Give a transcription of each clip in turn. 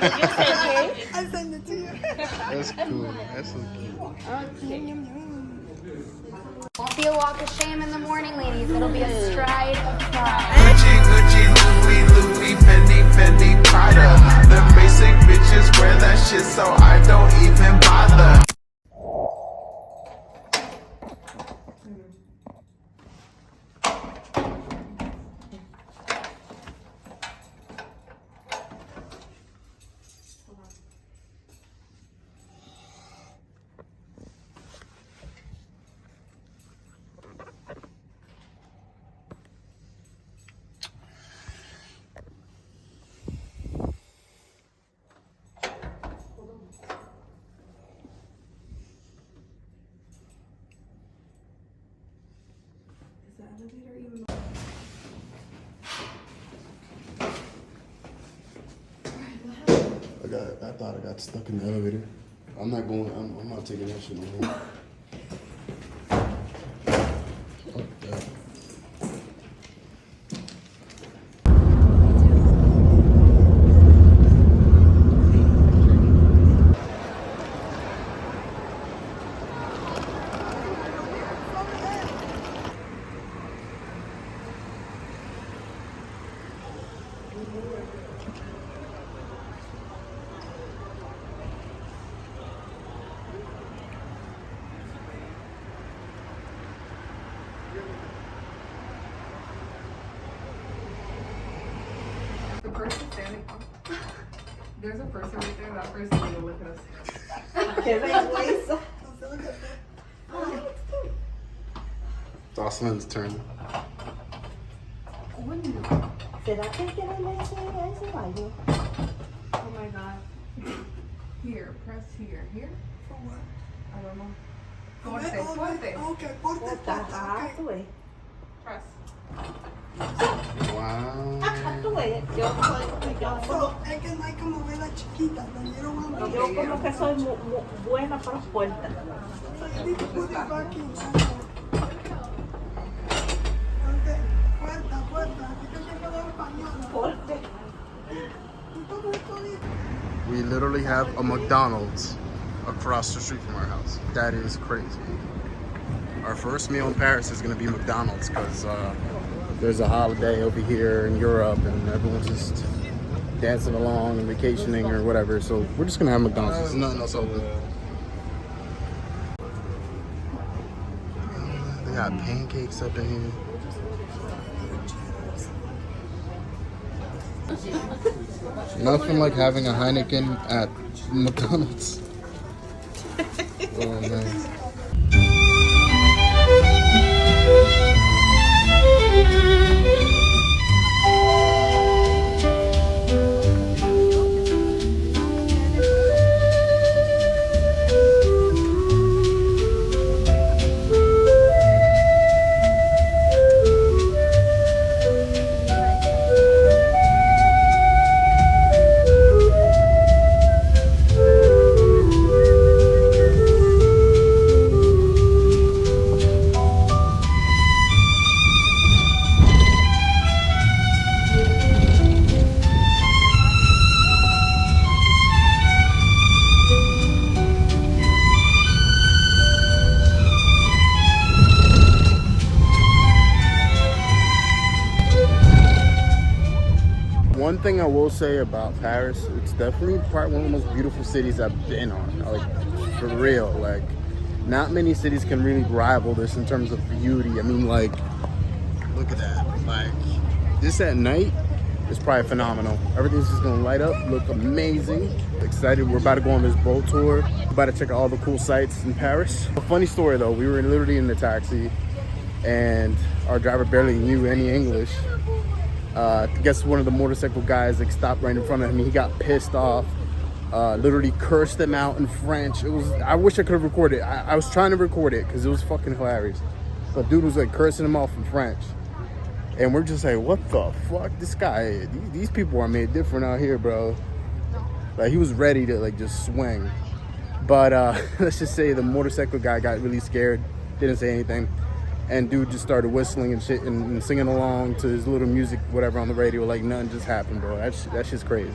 you say cake? I sent it to you. That's cool. That's so cute. Okay. Won't be a walk of shame in the morning, ladies. It'll be a stride of pride. Gucci, Gucci, Louis, Louis, Fendi, Fendi, Prada. The basic bitches wear that shit, so I don't even bother. I thought I got stuck in the elevator. I'm not going. I'm not taking that shit no more. Fuck that. The person standing up. There's a person right there. That person will look at us. Jocelyn's turn. ¿Será que quiere leche a ese baño? Oh my god. Here, press here. Here? For what? I don't know. Okay, Forte. okay, forte. Tú ves. Press. Wow. Tú ves. Yo So, es que no hay que mover la chiquita. Yo como que soy buena para las puertas. you need to put it back in. Okay, puerta. Aquí te llega la española. Fuerte. We literally have a McDonald's across the street from our house. That is crazy. Our first meal in Paris is gonna be McDonald's because there's a holiday over here in Europe and everyone's just dancing along and vacationing or whatever. So we're just gonna have McDonald's. There's nothing else open. They got pancakes up in here. Nothing like having a Heineken at McDonald's. Oh man. One thing I will say about Paris, it's definitely one of the most beautiful cities I've been on. Like, for real. Like, not many cities can really rival this in terms of beauty. I mean, like, look at that. Like, this at night is probably phenomenal. Everything's just gonna light up, look amazing. Excited, we're about to go on this boat tour. We're about to check out all the cool sights in Paris. A funny story though, we were literally in the taxi and our driver barely knew any English. I guess one of the motorcycle guys like stopped right in front of him. He got pissed off, literally cursed him out in French. It was, I wish I could have recorded it. I was trying to record it because it was fucking hilarious. But dude was like cursing him off in French. And we're just like, what the fuck? This guy, these people are made different out here, bro. Like, he was ready to like just swing. But let's just say the motorcycle guy got really scared, didn't say anything. And dude just started whistling and shit and singing along to his little music, whatever, on the radio, like nothing just happened, bro. That's just crazy.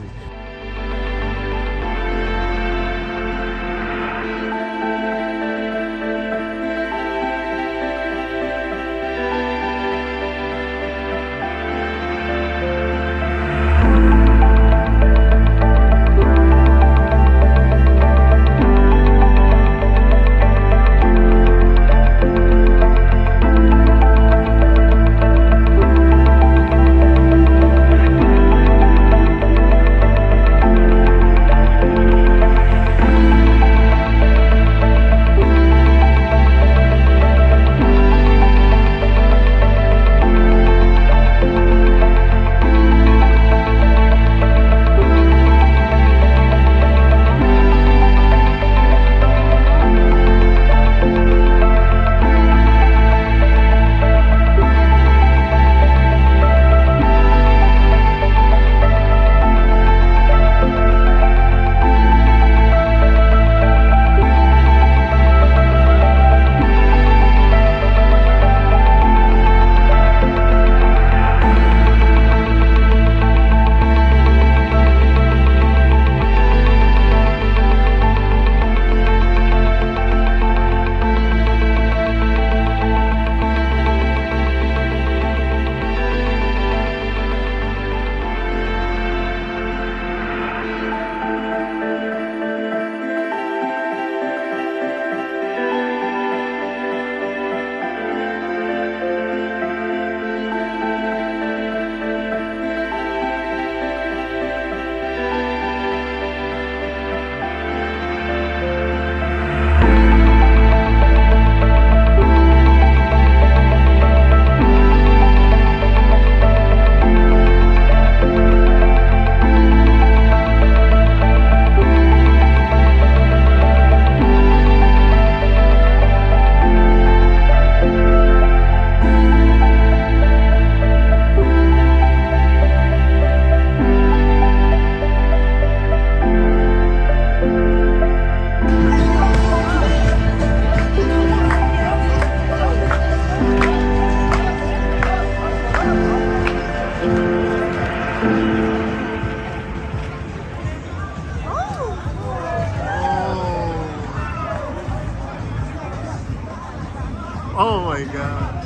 Oh my god.